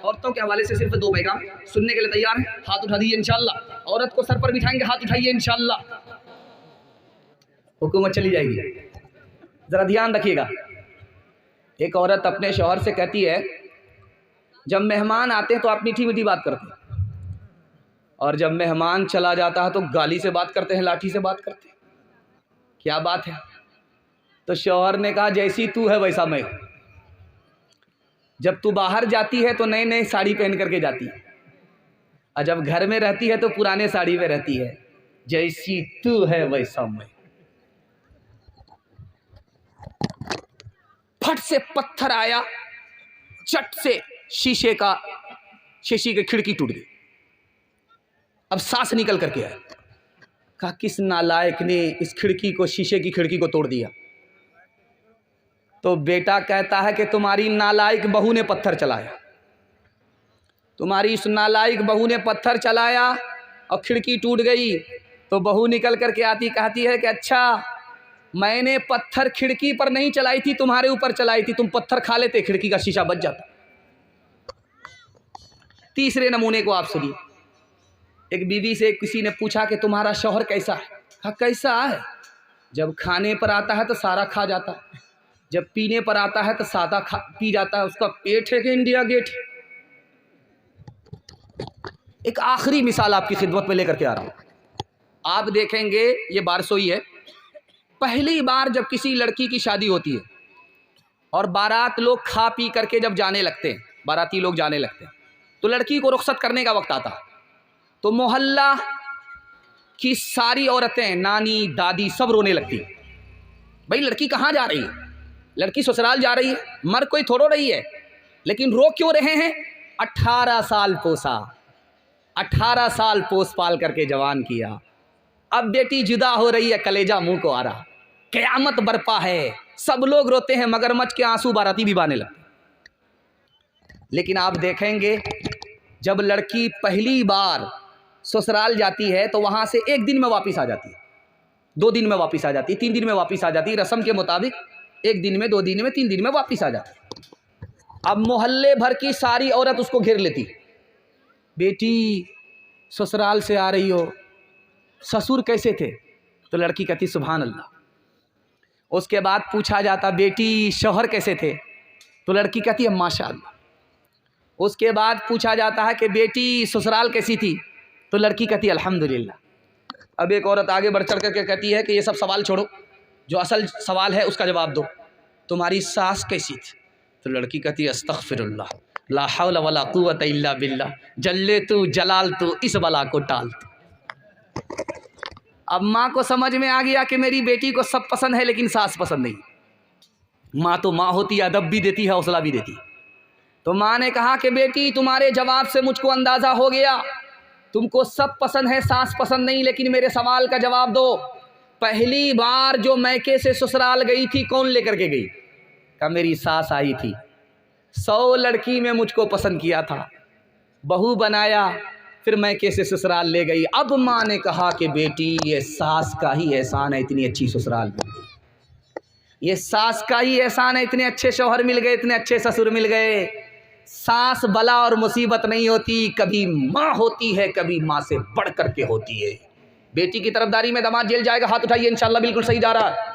औरतों के हवाले से सिर्फ 2 पैगाम सुनने के लिए तैयार हैं? हाथ उठा दीजिए इंशाअल्लाह। औरत को सर पर बिठाएंगे, हाथ उठाइए इंशाअल्लाह। हुकूमत चली जाएगी। ज़रा ध्यान रखिएगा। एक औरत अपने शौहर से कहती है, जब मेहमान आते हैं तो आप मीठी मीठी बात करते हैं, और जब मेहमान चला जाता है तो गाली से बात करते हैं, लाठी से बात करते हैं। क्या बात है? तो शौहर ने कहा, जैसी तू है वैसा मैं। जब तू बाहर जाती है तो नई नई साड़ी पहन करके जाती है, और जब घर में रहती है तो पुराने साड़ी में रहती है। जैसी तू है वैसा मैं। फट से पत्थर आया, चट से शीशे की खिड़की टूट गई। अब सांस निकल करके आया। कहा, किस नालायक ने इस खिड़की को, शीशे की खिड़की को तोड़ दिया? तो बेटा कहता है कि तुम्हारी नालायक बहू ने पत्थर चलाया। तुम्हारी इस नालायक बहू ने पत्थर चलाया और खिड़की टूट गई। तो बहू निकल करके आती, कहती है कि अच्छा, मैंने पत्थर खिड़की पर नहीं चलाई थी, तुम्हारे ऊपर चलाई थी। तुम पत्थर खा लेते, खिड़की का शीशा बच जाता। तीसरे नमूने को आप सुनिए। एक बीवी से किसी ने पूछा कि तुम्हारा शौहर कैसा है? कहा, कैसा है? जब खाने पर आता है तो सारा खा जाता है, जब पीने पर आता है तो सादा पी जाता है। उसका पेट है कि इंडिया गेट है। एक आखिरी मिसाल आपकी खिदमत में लेकर के आ रहा हूं। आप देखेंगे, ये बारसोई है। पहली बार जब किसी लड़की की शादी होती है और बारात लोग खा पी करके जब जाने लगते हैं, बाराती लोग जाने लगते हैं, तो लड़की को रुखसत करने का वक्त आता है। तो मोहल्ला की सारी औरतें, नानी दादी, सब रोने लगती। भाई लड़की कहाँ जा रही है? लड़की ससुराल जा रही है, मर कोई थोड़ो रही है। लेकिन रो क्यों रहे हैं? 18 साल पोसा, 18 साल पोस पाल करके जवान किया। अब बेटी जुदा हो रही है, कलेजा मुंह को आ रहा, क़यामत बरपा है। सब लोग रोते हैं, मगरमच्छ के आंसू बाराती भी बहाने लगते। लेकिन आप देखेंगे, जब लड़की पहली बार ससुराल जाती है तो वहाँ से 1 दिन में वापस आ जाती है, 2 दिन में वापस आ जाती है, 3 दिन में वापस आ जाती है। रस्म के मुताबिक 1 दिन में, 2 दिन में, 3 दिन में वापस आ जाती है। अब मोहल्ले भर की सारी औरत उसको घेर लेती। बेटी ससुराल से आ रही हो, ससुर कैसे थे? तो लड़की कहती सुभान अल्लाह। उसके बाद पूछा जाता, बेटी शौहर कैसे थे? तो लड़की कहती है माशाअल्लाह। उसके बाद पूछा जाता है कि बेटी ससुराल कैसी थी? तो लड़की कहती है अल्हम्दुलिल्लाह। अब एक औरत आगे बढ़ चढ़ करके कहती है कि ये सब सवाल छोड़ो, जो असल सवाल है उसका जवाब दो। तुम्हारी सास कैसी थी? तो लड़की कहती है अस्तगफिरुल्लाह, ला हौला वला कुव्वता इल्ला बिल्लाह, जल्ले तू जलाल तू, इस बला को टाल तू। अब माँ को समझ में आ गया कि मेरी बेटी को सब पसंद है लेकिन सास पसंद नहीं। माँ तो माँ होती है, अदब भी देती है, हौसला भी देती है। तो माँ ने कहा कि बेटी तुम्हारे जवाब से मुझको अंदाज़ा हो गया, तुमको सब पसंद है, सास पसंद नहीं। लेकिन मेरे सवाल का जवाब दो, पहली बार जो मैके से ससुराल गई थी कौन लेकर के गई? कहा मेरी सास आई थी। 100 लड़की में मुझको पसंद किया था, बहू बनाया, फिर मैके से ससुराल ले गई। अब माँ ने कहा कि बेटी ये सास का ही एहसान है, इतनी अच्छी ससुराल मिल गई। ये सास का ही एहसान है, इतने अच्छे शौहर मिल गए, इतने अच्छे ससुर मिल गए। सास बला और मुसीबत नहीं होती, कभी माँ होती है, कभी माँ से बढ़ करके होती है। बेटी की तरफदारी में दामाद जेल जाएगा, हाथ उठाइए, इंशाअल्लाह बिल्कुल सही जा रहा है।